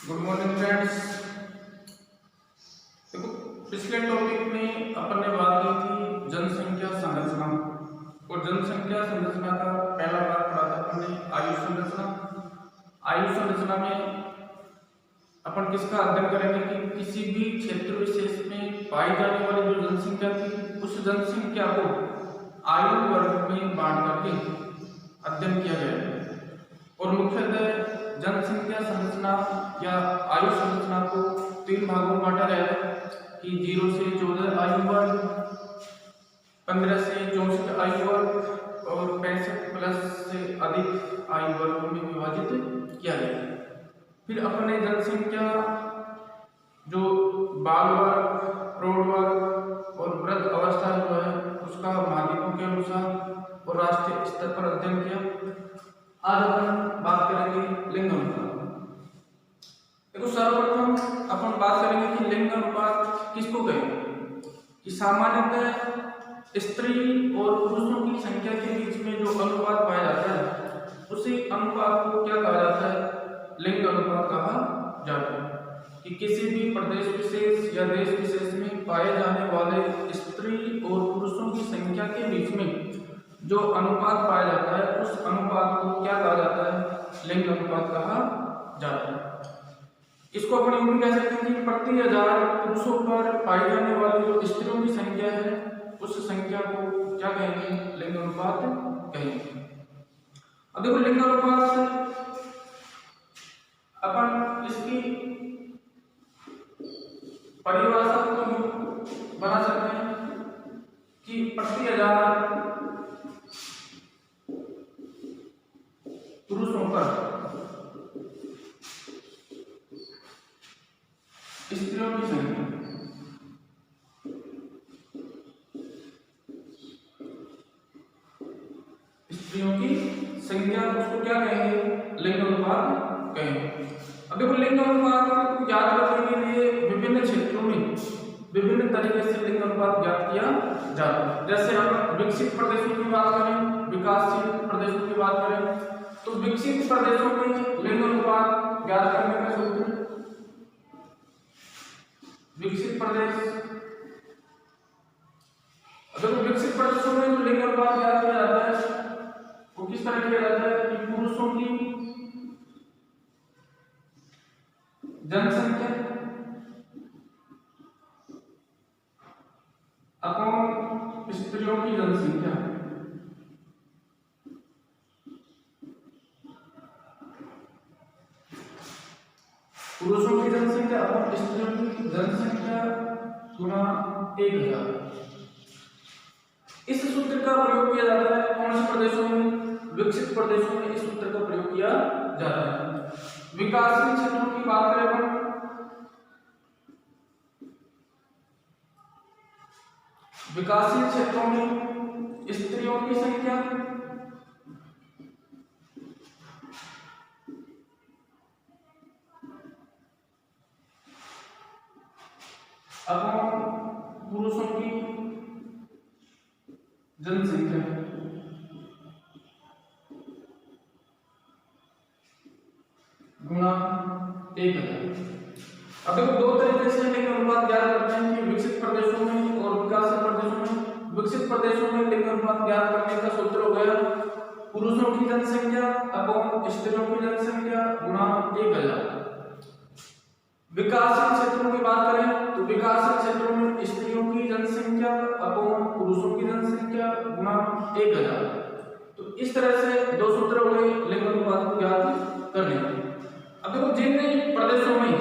Good morning friends. देखो, पिछले topic में अपन ने बात की थी जनसंख्या संरचना, और जनसंख्या संरचना का पहला भाग पढ़ा था अपन ने आयु संरचना। आयु संरचना में अपन किसका अध्ययन करेंगे कि किसी भी क्षेत्र विशेष में पाई जाने वाली जो जनसंख्या थी उस जनसंख्या को आयु वर्ग में बांट करके अध्ययन किया गया। और मुख्यतः जनसंख्या संरचना या आयु संरचना को तीन भागों में बांटा गया है कि 0 से 14 आयु वर्ग, 15 से 64 आयु वर्ग और 65 प्लस से अधिक आयु वर्गों में विभाजित किया गया है। फिर अपने जनसंख्या जो बाल वर्ग, प्रौढ़ वर्ग और वृद्ध अवस्था जो है उसका माध्यमों के अनुसार और राष्ट्रीय स्तर पर अध्ययन किया। आज अपन बात करेंगे लिंग अनुपात। देखो, सर्वप्रथम अपन बात करेंगे कि लिंग अनुपात किसको कहें कि सामान्यतः स्त्री और पुरुषों की संख्या के बीच में जो अनुपात पाया जाता है उसी अनुपात को क्या कहा जाता है? लिंग अनुपात कहा जाता है। कि किसी भी प्रदेश विशेष या देश विशेष में पाए जाने वाले स्त्री और पुरुषों की संख्या के बीच में जो अनुपात पाया जाता है उस अनुपात को क्या कहा जाता है? लिंग अनुपात कहा जाता है। इसको अपन यूं कह सकते हैं कि प्रति 1000 पुरुषों पर पाई जाने वाली जो स्त्रियों की संख्या है उस संख्या को क्या कहेंगे? लिंग अनुपात कहेंगे। अब देखो, लिंग अनुपात से अपन इसकी परिभाषा को बना सकते हैं कि प्रति 1000 पुरुषों पर स्त्रियों की संख्या, स्त्रियों की संख्या उसको क्या कहेंगे? लिंग अनुपात कहेंगे। अब देखो, लिंग अनुपात को याद रखने के लिए विभिन्न क्षेत्रों में विभिन्न तरीके से लिंग अनुपात ज्ञात किया जाता है। जैसे हम विकसित प्रदेशों की बात करें, विकासशील प्रदेशों की बात करें, तो विकसित प्रदेशों में लिंग अनुपात ज्ञात करने का सूत्र, विकसित प्रदेश, अगर विकसित प्रदेशों में जो लिंग अनुपात ज्ञात किया जाता है वो किस तरह किया जाता है कि पुरुषों की जनसंख्या अपॉन स्त्रियों की जनसंख्या, पुरुषों की जनसंख्या अपॉन स्त्रियों की जनसंख्या गुणा 1000। इस सूत्र का प्रयोग किया जाता है कौन से प्रदेशों में? विकसित प्रदेशों में इस सूत्र का प्रयोग किया जाता है। विकासशील क्षेत्रों की बात करें अपन, विकासशील क्षेत्रों में स्त्रियों की संख्या अपॉन पुरुषों की जनसंख्या गुणा 1000। अब देखो, दो तरीके से लिंग अनुपात ज्ञात करते हैं कि विकसित प्रदेशों में और विकासशील प्रदेशों में। विकसित प्रदेशों में लिंग अनुपात ज्ञात करने का सूत्र हो गया पुरुषों की जनसंख्या अपॉन स्त्रियों की जनसंख्या गुणा 1000। विकासशील क्षेत्रों की बात करें तो विकासशील क्षेत्रों में स्त्रियों की जनसंख्या अपॉन पुरुषों की जनसंख्या गुणा 1000। तो इस तरह से दो सूत्र हो गए लिंग अनुपात को ज्ञात करने के। अब देखो, जिन प्रदेशों में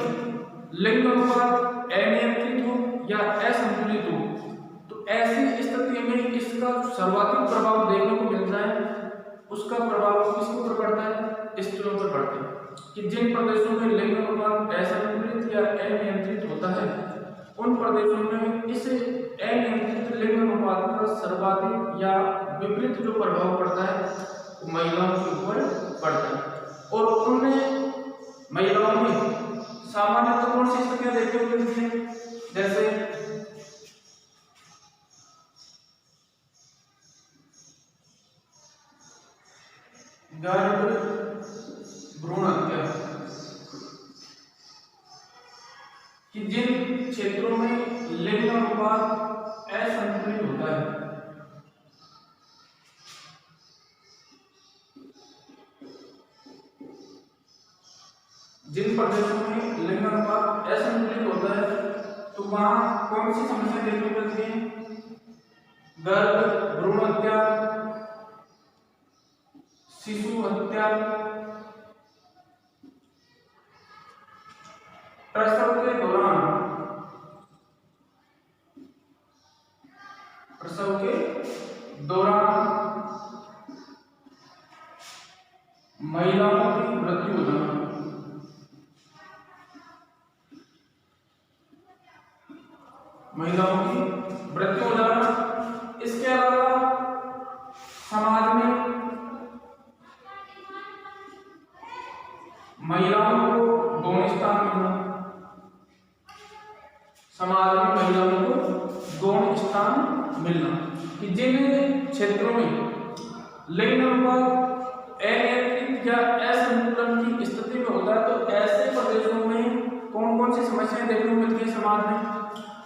लिंग अनुपात अनियंत्रित हो या असंतुलित हो तो ऐसी स्थिति में इसका सर्वाधिक प्रभाव देखने को मिलता है, उसका प्रभाव किसके ऊपर पड़ता है? स्त्रियों पर पड़ता है। कि जिन प्रदेशों में लिंग अनुपात असंतुलित या अनियंत्रित होता है उन प्रदेशों में इस अनियंत्रित लिंग अनुपात का सर्वाधिक या विपरीत जो प्रभाव पड़ता है वो महिलाओं के ऊपर पड़ता है। और उनमें महिलाओं में सामान्यतः कौन सी स्थितियां देखने को मिलती है? जैसे गर्भ भ्रूण हत्या, क्षेत्रों में लिंग अनुपात असंतुलित होता है, जिन प्रदेशों में लिंग अनुपात असंतुलित होता है तो वहां कौन सी समस्या देखने को मिलती है? गर्भ भ्रूण हत्या, शिशु हत्या, प्रसव के दौरान महिलाओं की मृत्यु हो जाना, इसके अलावा समाज में महिलाओं को गौण स्थान मिलना, कि जिन क्षेत्रों में लिंग अनुपात अनियंत्रित या असंतुलन की स्थिति में होता है तो ऐसे प्रदेशों में कौन कौन सी समस्याएं देखने को मिलती है समाज में?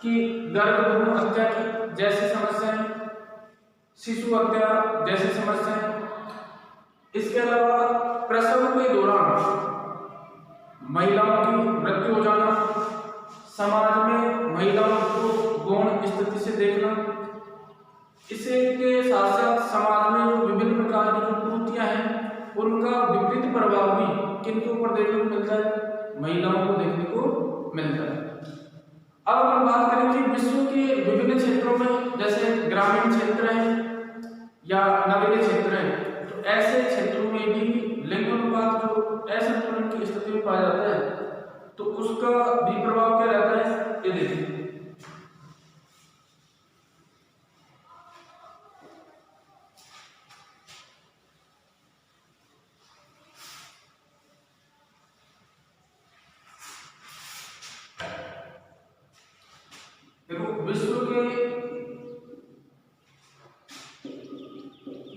कि गर्भ भ्रूण हत्या की जैसी समस्याएं, शिशु हत्या जैसी समस्याएं, इसके अलावा प्रसव के दौरान महिलाओं की मृत्यु हो जाना, समाज में महिलाओं को गौण स्थिति से देखना, इसके साथ साथ समाज में जो विभिन्न प्रकार की जो कुरीतियां हैं उनका विपरीत प्रभाव भी किनको पर देखने को मिलता है? महिलाओं को देखने को मिलता है। अब हम बात करेंगे विश्व के विभिन्न क्षेत्रों में, जैसे ग्रामीण क्षेत्र है या नगरीय क्षेत्र है, तो ऐसे क्षेत्रों में भी लिंग अनुपात जो असंतुलन की स्थिति में पाया जाता है तो उसका भी प्रभाव क्या रहता है, ये देखिए। देखो, विश्व के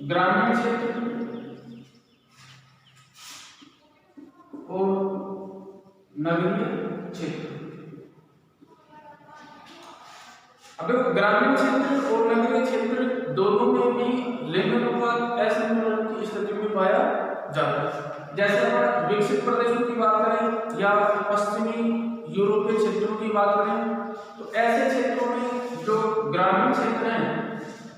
ग्रामीण क्षेत्र और नगरीय क्षेत्र, अब देखो ग्रामीण क्षेत्र और नगरीय क्षेत्र दोनों में भी लिंग अनुपात असंतुलन की स्थिति में पाया जाता है। जैसे अपन विकसित प्रदेशों की बात करें या पश्चिमी यूरोपीय क्षेत्रों की बात करें तो ऐसे क्षेत्रों में जो ग्रामीण क्षेत्र हैं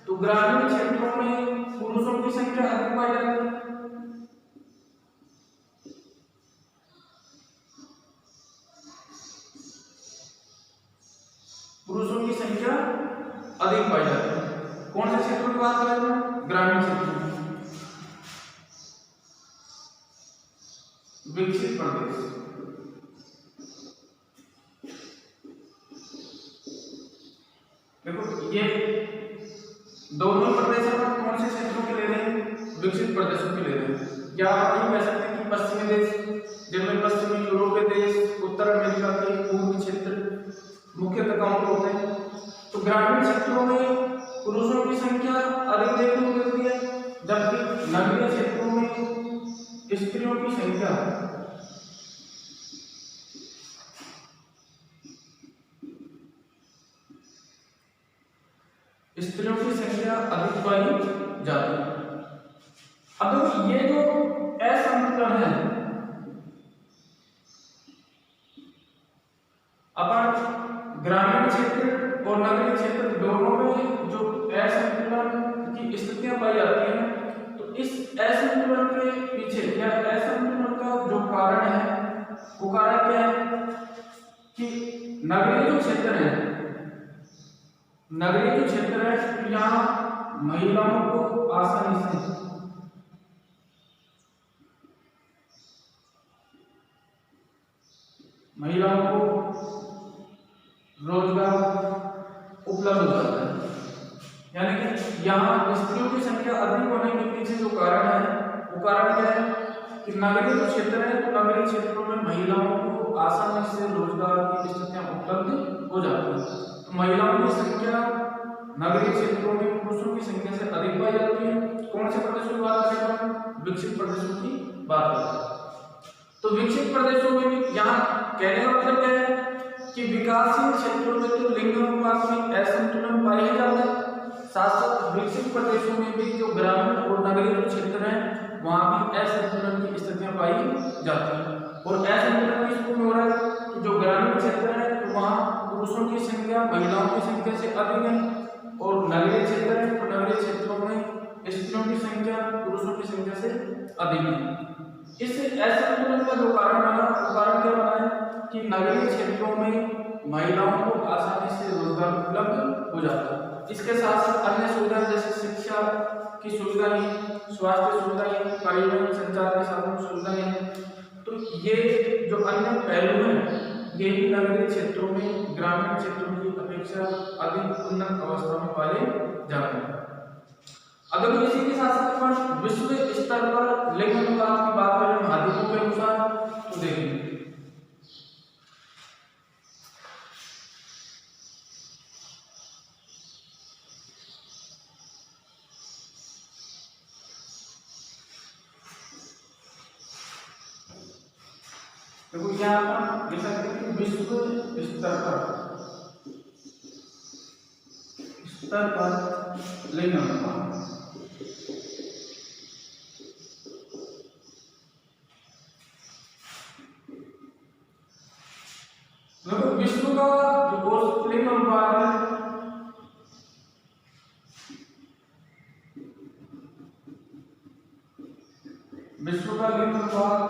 तो ग्रामीण क्षेत्रों में पुरुषों की संख्या अधिक पाई जाती है, पुरुषों की संख्या अधिक पाई जाती है। कौन से क्षेत्रों की बात कर रहे हैं? ग्रामीण क्षेत्रों, विकसित प्रदेश। देखो ये दोनों प्रदेश अपन कौन से क्षेत्रों के ले रहे हैं? विकसित प्रदेशों के ले रहे हैं। या आप कह सकते हैं कि पश्चिमी देश जिनमें पश्चिमी यूरोपीय देश, उत्तर अमेरिका के पूर्वी क्षेत्र मुख्यतः काउंट होते हैं। तो ग्रामीण क्षेत्रों में पुरुषों की संख्या अधिक देखने को मिलती है, जबकि नगरीय क्षेत्रों में स्त्रियों की संख्या अधिक पाई जाती है। अब ये जो असंतुलन है अपन ग्रामीण क्षेत्र और नगरीय क्षेत्र दोनों में जो असंतुलन की स्थितियां पाई जाती हैं तो इस असंतुलन के पीछे या असंतुलन का जो कारण है वो कारण क्या है कि नगरीय जो क्षेत्र है यहाँ महिलाओं को आसानी से रोजगार उपलब्ध हो जाता है। यानी कि यहाँ स्त्रियों की संख्या अधिक होने के पीछे जो कारण है वो कारण क्या है कि नगरीय जो क्षेत्र है तो नगरीय क्षेत्रों में महिलाओं को आसानी से रोजगार की स्थितियां उपलब्ध हो जाती है। तो महिलाओं की संख्या नगरीय क्षेत्रों में पुरुषों की संख्या से अधिक पाई जाती है। कौन से प्रदेशों की बात करें? विकसित प्रदेशों की बात करें। तो विकसित प्रदेशों में भी यहाँ कहने का मतलब क्या है कि विकासशील क्षेत्रों में तो लिंग अनुपात में असंतुलन पाया ही जाता है, साथ साथ विकसित प्रदेशों में भी जो ग्रामीण और नगरीय क्षेत्र हैं वहां भी असंतुलन की स्थितियां पाई जाती हैं। और असंतुलन किस में हो रहा है कि जो ग्रामीण क्षेत्र है तो वहां पुरुषों की संख्या महिलाओं की संख्या से अधिक है, और नगरीय क्षेत्र है तो नगरीय क्षेत्रों में स्त्रियों की संख्या पुरुषों की संख्या से अधिक है। इस असंतुलन का जो कारण बना, वो कारण क्या बना है कि नगरीय क्षेत्रों में महिलाओं को आसानी से रोजगार उपलब्ध हो जाता है। इसके साथ साथ अन्य सुविधाएं जैसे शिक्षा की सुविधाएं, स्वास्थ्य सुविधाएं, परिवहन संचार के साधन सुविधाएं, तो ये जो अन्य पहलू हैं ये भी नगरीय क्षेत्रों में ग्रामीण क्षेत्रों की अपेक्षा अधिक उन्नत अवस्था में पाए जाते हैं। अगर इसी के साथ साथ अपन विश्व स्तर पर लिंग अनुपात की बात करें माध्यमों के अनुसार तो देखिए देखो यहाँ पर देख सकते हैं कि विश्व स्तर पर लिंग अनुपात मतलब विश्व का जो लिंग अनुपात है विश्व का लिंग अनुपात,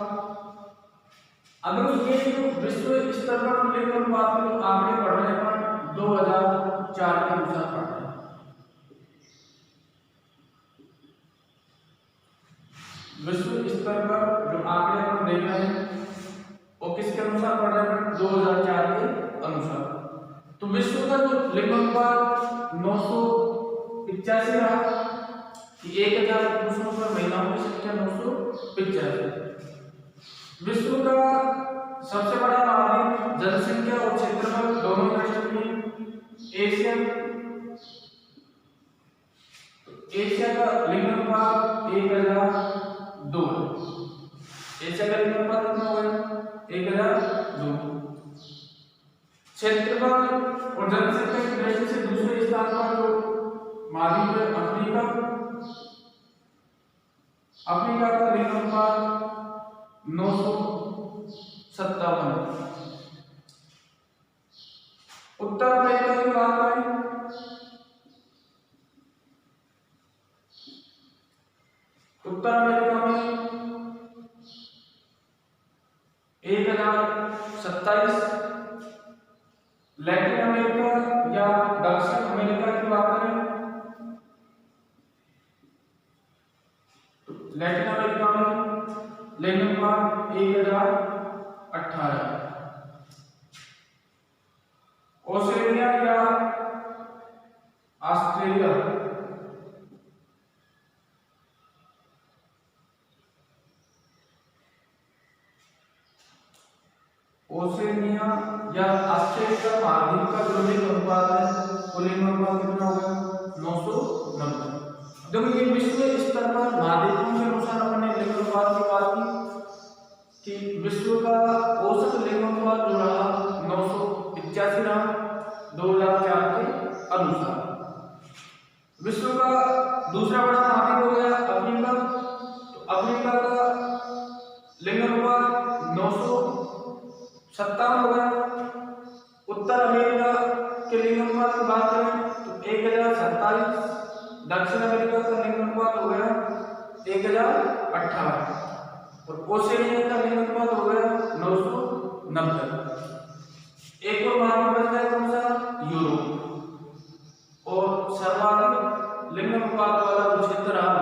अगर ये जो विश्व स्तर पर लिंग अनुपात के आंकड़े पढ़ रहे हैं 2004 के अनुसार पढ़ रहे हैं। विश्व स्तर पर जो आंकड़े हम देख रहे हैं वो किसके अनुसार पढ़ रहे हैं 2004 के अनुसार। तो विश्व का जो लिंग अनुपात 985 रहा कि 1000 पुरुषों पर महिलाओं की संख्या 985। विश्व का सबसे बड़ा महाद्वीप जनसंख्या और क्षेत्रफल दोनों दृष्टि में एशिया का लिंग अनुपात 1002। एशिया का लिंग अनुपात कितना होगा 1002। क्षेत्रफल और जनसंख्या की दृष्टि से दूसरे स्थान पर जो महाद्वीप है अफ्रीका का लिंग अनुपात 957। उत्तर अमेरिका की बात करें उत्तर अमेरिका में 1027। लैटिन अमेरिका या दक्षिण अमेरिका की बात करें तो लैटिन अमेरिका में लिंग अनुपात 1018। ऑस्ट्रेलिया या ऑस्ट्रेलिया महाद्वीप का जो लिंग अनुपात है वो लिंग अनुपात कितना होगा 990। देखो ये विश्व स्तर पर महाद्वीपों के अनुसार अपने लिंग अनुपात की बात की कि विश्व का औसत लिंग अनुपात जो रहा 985 रहा 2004 के अनुसार। विश्व का दूसरा बड़ा महाद्वीप हो गया अफ्रीका। तो अफ्रीका का लिंग अनुपात 957 हो गया। उत्तर अमेरिका के लिंग अनुपात की बात करें तो 1027। दक्षिण अमेरिका का लिंग अनुपात हो गया 1018 और ऑस्ट्रेलिया का लिंग अनुपात हो गया 990। एक और महाद्वीप बच गया कौन सा यूरोप। और सर्वाधिक लिंग अनुपात वाला जो क्षेत्र रहा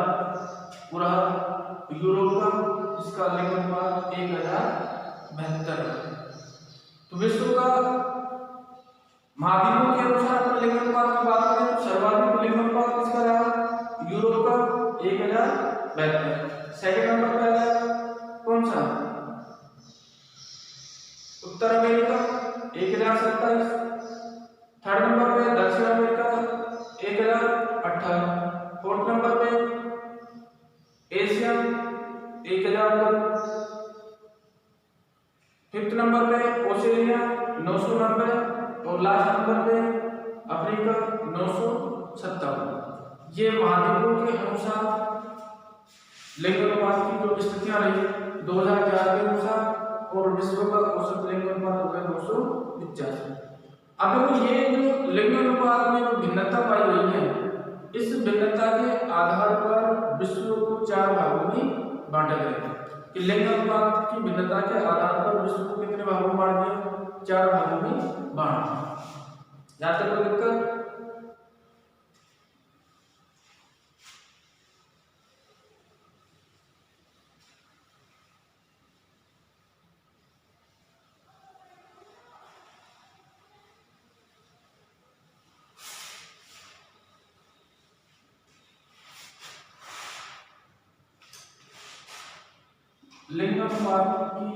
वो रहा यूरोप का, इसका लिंग अनुपात 1072। तो विश्व का महाद्वीपों के अनुसार अपने लिंग अनुपात की बात करें तो सर्वाधिक लिंग अनुपात किसका रहा यूरोप का 1072। सेकंड नंबर पे आया कौन सा उत्तर अमेरिका 1027। थर्ड नंबर पे दक्षिण अमेरिका 1018। फोर्थ नंबर पे एशिया 1002। फिफ्थ नंबर पे ऑस्ट्रेलिया 990 और लास्ट नंबर पे अफ्रीका 957। ये महाद्वीपों के अनुसार लिंग अनुपात की जो स्थितियां रही 2004 के अनुसार, और विश्व का औसत लिंग अनुपात हो गया 985। अब देखो ये जो लिंग अनुपात में जो भिन्नता पाई गई है, इस भिन्नता के आधार पर विश्व को 4 भागों में बांटा गया है। कि लिंग अनुपात की भिन्नता के आधार पर विश्व को कितने भागों में बांट दिया? 4 भागों में बांट दिया। यहाँ तक कोई दिक्कत? लिंग अनुपात की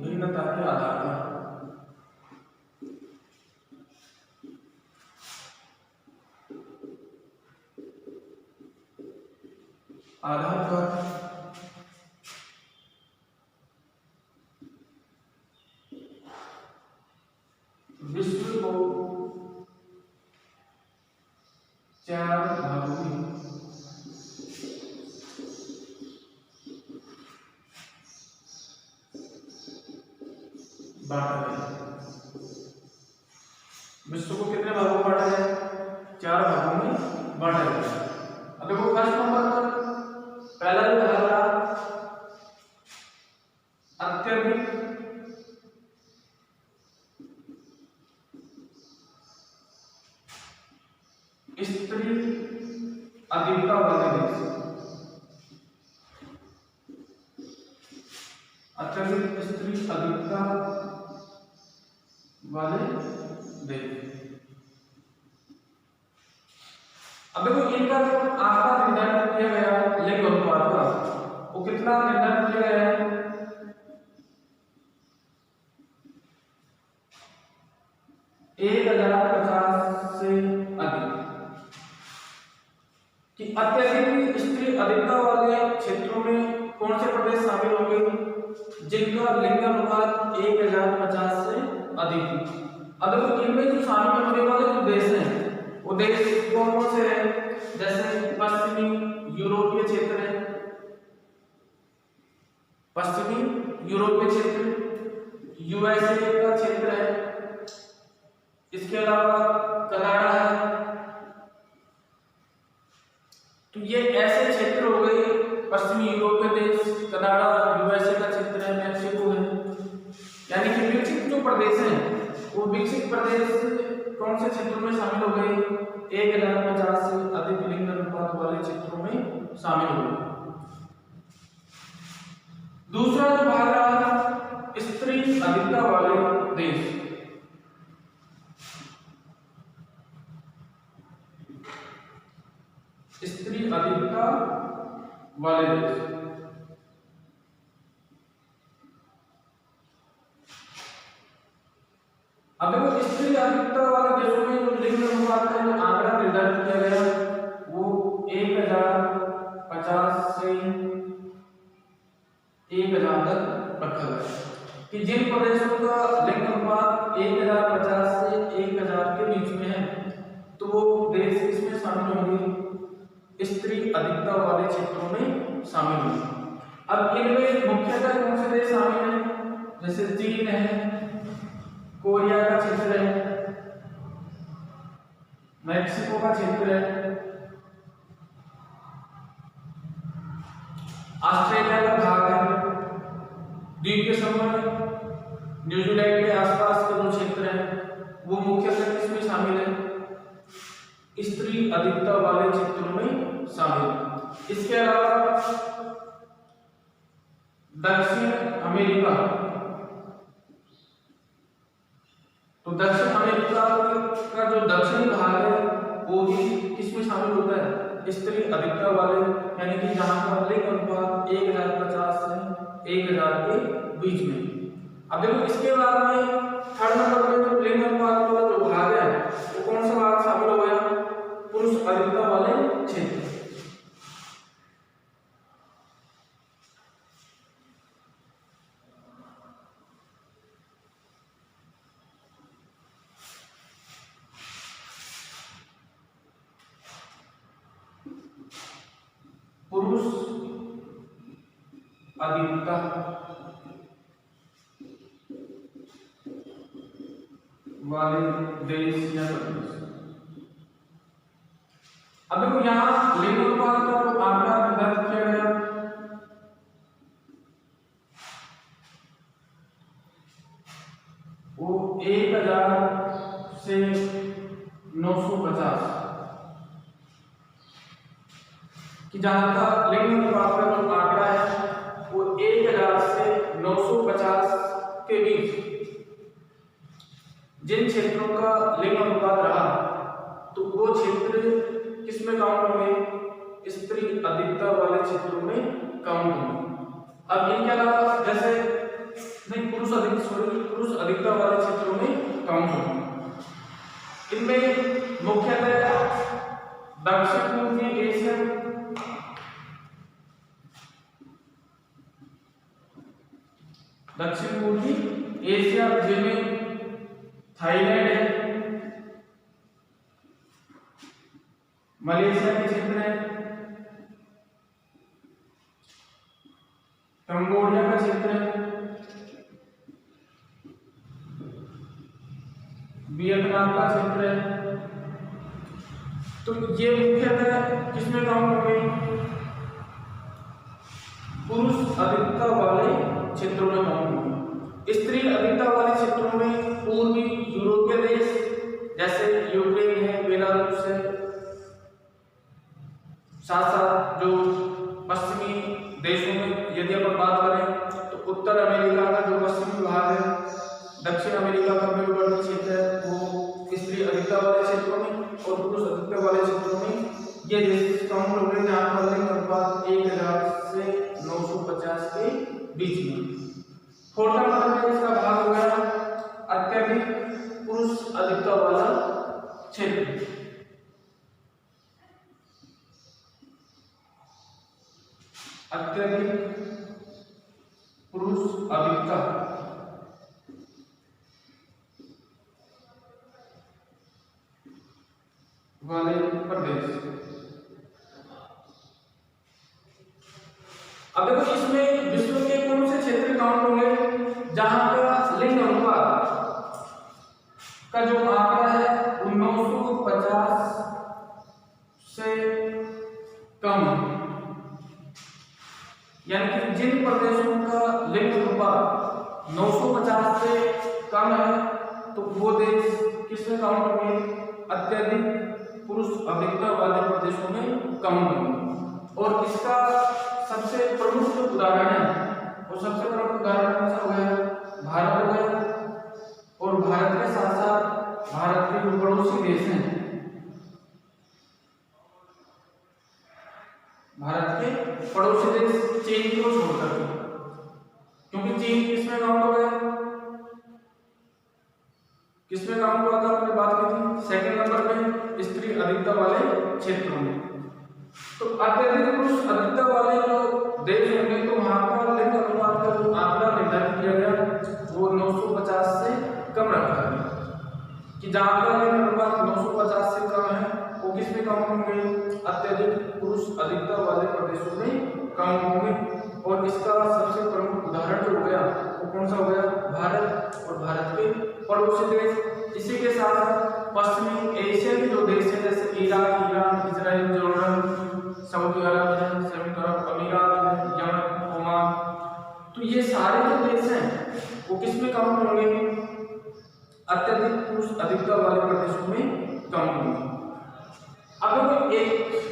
भिन्नता के आधार पर विश्व को 4 भागों में बांटा गया। विश्व को कितने भागों में बांटा गया? 4 भागों में बांटा गया। अब देखो फर्स्ट नंबर पर पहला जो भाग रहा अत्यधिक स्त्री अधिकता वाले देश, अत्यधिक स्त्री अधिकता वाले देश। अब देखो इनका जो आंकड़ा निर्धारित किया गया लिंग अनुपात का, वो कितना निर्धारित किया गया है? 1050 से अधिक। कि अत्यधिक स्त्री अधिकता वाले क्षेत्रों में कौन से प्रदेश शामिल होंगे? जिनका लिंग अनुपात 1050 से अधिक। अब देखो इनमें जो शामिल होने वाले जो देश हैं, वो देश कौन कौन से हैं? जैसे पश्चिमी यूरोपीय क्षेत्र है, पश्चिमी यूरोपीय क्षेत्र, यूएसए का क्षेत्र है, इसके अलावा कनाडा है। तो ये ऐसे क्षेत्र हो गए, पश्चिमी यूरोपीय देश, कनाडा, यूएसए का क्षेत्र है, मैक्सिको है। यानी कि विकसित जो प्रदेश हैं, वो विकसित प्रदेश कौन से क्षेत्रों में शामिल हो गए? 1050 से अधिक लिंग अनुपात वाले क्षेत्रों में शामिल हो गए। दूसरा जो भाग रहा स्त्री अधिकता वाले देश। स्त्री अधिकता वाले देश, अब देखो स्त्री अधिकता वाले देशों में जो लिंग अनुपात का जो आंकड़ा निर्धारित किया गया वो 1050 से 1000 तक रखा गया। कि जिन प्रदेशों का लिंग अनुपात 1050 से 1000 के बीच में है, तो वो देश इसमें शामिल होंगे, स्त्री अधिकता वाले क्षेत्रों में शामिल होंगे। अब इनमें मुख्यतः कौन से देश शामिल हैं? जैसे चीन है, कोरिया का क्षेत्र है, मैक्सिको का क्षेत्र है, ऑस्ट्रेलिया का भाग है, द्वीपीय समूह, न्यूजीलैंड के आसपास के जो क्षेत्र हैं वो मुख्यतः इसमें शामिल है, स्त्री अधिकता वाले क्षेत्रों में शामिल। इसके अलावा दक्षिण अमेरिका, तो दक्षिण अमेरिका का जो दक्षिणी भाग है वो भी किसमें शामिल होता है? स्त्री अधिकता वाले, यानी कि जहां पर लिंग अनुपात 1050 से 1000 के बीच में। अब देखो इसके बाद में थर्ड नंबर पे जो लिंग अनुपात वाला जो भाग है वो कौन सा भाग शामिल हो गया? पुरुष अधिकता वाले क्षेत्र। अधिकता वाले देश या प्रदेश। अब देखो यहाँ लिंग अनुपात का जो आंकड़ा निर्धारित किया गया वो 1000 से 950 कि जहां का लिंग अनुपात का जो आंकड़ा है वो 1000 से 950 के बीच जिन क्षेत्रों का लिंग अनुपात रहा तो वो क्षेत्र किसमें काउंट होंगे? स्त्री अधिकता वाले क्षेत्रों में काउंट होंगे। अब इनके अलावा जैसे नहीं पुरुष अधिकता वाले क्षेत्रों में काउंट होंगे। इनमें मुख्यतः दक्षिण पूर्वी एशिया, दक्षिण पूर्वी एशिया जिनमें थाईलैंड है, मलेशिया के क्षेत्र है, कंबोडिया का क्षेत्र है, वियतनाम का क्षेत्र है। तो ये मुख्यतः किसमें काउंट होंगे? पुरुष अधिकता वाले क्षेत्रों में काउंट होंगे। स्त्री अधिकता वाले क्षेत्रों में पूर्वी यूरोपीय देश जैसे यूक्रेन है, बेलारूस है, साथ साथ जो पश्चिमी देशों में यदि अपन बात करें तो उत्तर अमेरिका का जो पश्चिमी भाग है, दक्षिण अमेरिका का मेरुवर्ती क्षेत्र है, वो स्त्री अधिकता वाले क्षेत्रों में और पुरुष अधिकता वाले क्षेत्रों में ये देश काउंट हो गए जहां पर लिंग अनुपात 1000 से 950 के बीच में। फोर्थ नंबर में इसका भाग हो गया अत्यधिक पुरुष अधिकता वाला क्षेत्र। अत्यधिक पुरुष अधिकता वाले प्रदेश। अब देखो इसमें विश्व के कौन से क्षेत्र काउंट होंगे जहां का लिंग अनुपात का जो आंकड़ा है 950 से कम है, यानी कि जिन प्रदेशों का लिंग अनुपात 950 से कम है तो वो देश किसमें काउंट होंगे? अत्यधिक पुरुष अधिकता वाले प्रदेशों में काउंट होंगे। और इसका सबसे प्रमुख उदाहरण है और सबसे प्रमुख उदाहरण कौन सा हो गया? भारत हो गया। और भारत के साथ साथ भारत के जो पड़ोसी देश हैं, भारत के पड़ोसी देश चीन को छोड़कर, क्योंकि चीन किसमें काउंट हो गया? किसमें काउंट हुआ था? हमने बात की थी सेकंड नंबर पे स्त्री अधिकता वाले क्षेत्रों में। तो अत्यधिक पुरुष अधिकता वाले जो देश होंगे तो वहां का लिंग अनुपात का जो आंकड़ा निर्धारित किया गया वो 950 से कम रखा है कि जहां का लिंग अनुपात 950 से कम है वो किसमें काउंट होंगे? अत्यधिक पुरुष अधिकता वाले प्रदेशों में काउंट होंगे। और इसका सबसे प्रमुख उदाहरण जो हो गया वो कौन सा हो गया? भारत और भारत के पड़ोसी देश। इसी के साथ पश्चिमी एशिया के जो देश है जैसे Iraq, Iran, Israel, Jordan, Saudi Arab है, संयुक्त अरब अमीरात है, यमन, ओमान, तो ये सारे जो देश हैं वो किसमें काउंट होंगे? अत्यधिक पुरुष अधिकता वाले प्रदेशों में काउंट होंगे। अब हम एक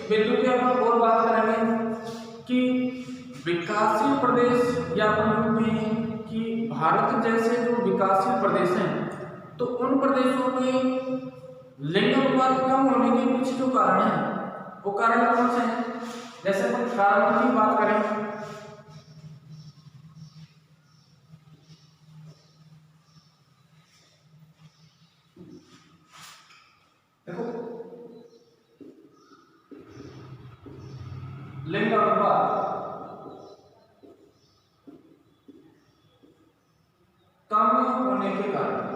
बिंदु पे अपन और बात करेंगे कि विकासशील प्रदेश या अपन में कि भारत जैसे जो विकासशील प्रदेश हैं तो उन प्रदेशों में लिंग अनुपात कम होने के पीछे जो कारण है वो कारण कौन से हैं? जैसे अपन कारणों की बात करें देखो लिंग अनुपात कम होने के कारण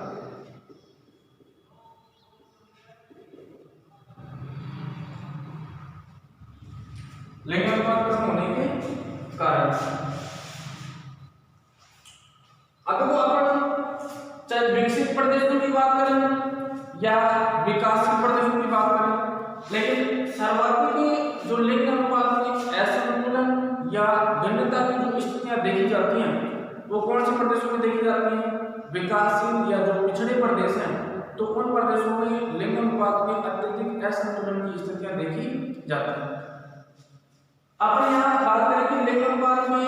लिंग अनुपात कम होने के कारण या विकासशील प्रदेशों की बात करें, लेकिन सर्वाधिक जो लिंग अनुपात में असंतुलन या भिन्नता की जो स्थितियां देखी जाती हैं वो कौन से प्रदेशों में देखी जाती हैं? विकासशील या जो पिछड़े प्रदेश हैं, तो उन प्रदेशों में लिंग अनुपात में अत्यधिक असंतुलन की स्थितियां देखी जाती हैं। अब यहाँ बात करें कि लिंग अनुपात में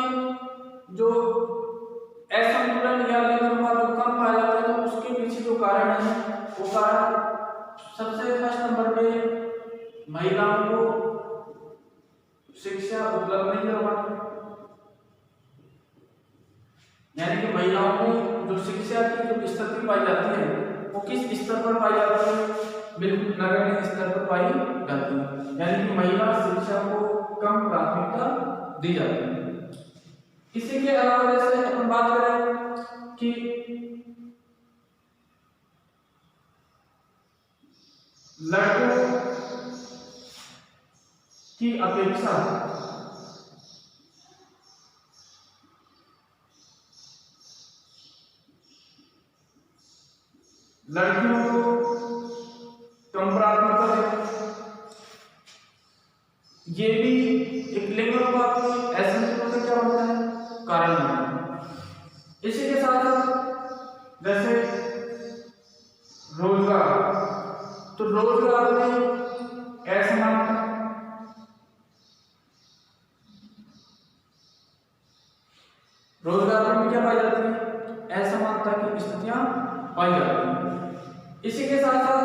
जो असंतुलन या लिंग अनुपात जो कम पाया जाता है, तो उसके पीछे जो कारण है वो कारण सबसे फर्स्ट नंबर पे महिलाओं को शिक्षा उपलब्ध नहीं करवाना, यानी कि महिलाओं में जो शिक्षा की जो स्थिति पाई जाती है वो किस स्तर पर पाई जाती है? बिल्कुल नगण्य स्तर पर पाई जाती है, यानी कि महिला शिक्षा को कम प्राथमिकता दी जाती है। इसी के अलावा जैसे अपन बात करें कि लड़कों की अपेक्षा लड़कियों को कम प्राथमिकता देना, ये भी एक लिंग अनुपात में असंतुलन का क्या बनता है? कारण बनता है। इसी के साथ जैसे रोजगार, तो रोजगार में असमानता, रोजगार में क्या पाई जाती है? असमानता की स्थितियां पाई जाती हैं। इसी के साथ साथ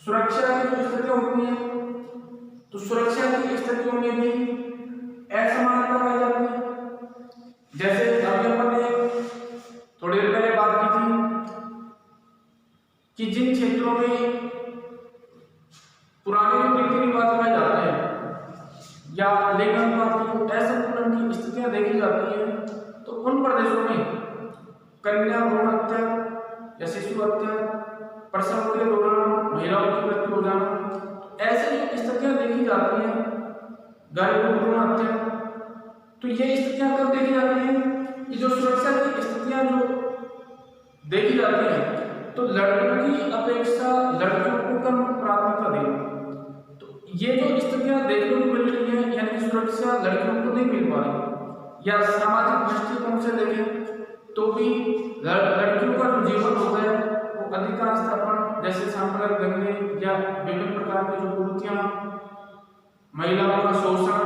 सुरक्षा की जो स्थितियां होती हैं, तो सुरक्षा की स्थितियों में भी असमानता पाई जाती है। जैसे अभी अपन ने थोड़ी देर पहले बात की थी कि जिन क्षेत्रों में पुराने जो रीति रिवाज पाए जाते हैं या लिंग अनुपात की असंतुलन की स्थितियां देखी जाती है, तो उन प्रदेशों में कन्या भ्रूण हत्या या शिशु हत्या, प्रसव के दौरान महिलाओं की मृत्यु हो जाना, ऐसी जो स्थितियां देखी जाती हैं, गर्भ भ्रूण हत्या, तो ये स्थितियां कब देखी जाती हैं? ये जो सुरक्षा की स्थितियां जो देखी जाती हैं, तो लड़कों की अपेक्षा लड़कियों को कम प्राथमिकता देना, तो ये जो स्थितियां देखने को मिल रही है, यानी कि सुरक्षा लड़कियों को नहीं मिल पा रही, या सामाजिक दृष्टिकोण से देखें तो भी लड़कियों का जो जीवन होता है वो अधिकांश अपन जैसे सांप्रदायिक दंगे या विभिन्न प्रकार की जो कुरीतियां, महिलाओं का शोषण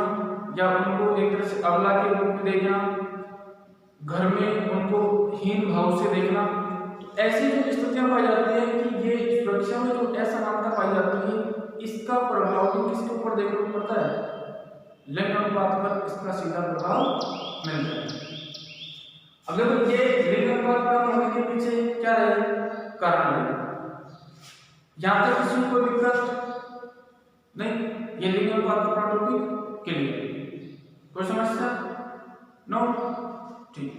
या उनको एक तरह से अबला के रूप में देखना, घर में उनको हीन भाव से देखना, तो ऐसी जो स्थितियां पाई जाती है कि ये सुरक्षा में जो असमानता पाई जाती है, इसका प्रभाव भी किसके ऊपर देखने को पड़ता है? लिंग अनुपात पर इसका सीधा प्रभाव मिलता है। अगर ये लिंग अनुपात कम होने के पीछे क्या है कारण है, यहाँ तक किसी को दिक्कत नहीं, ये लिंग अनुपात का टॉपिक क्लियर, कोई समस्या? नो, ठीक।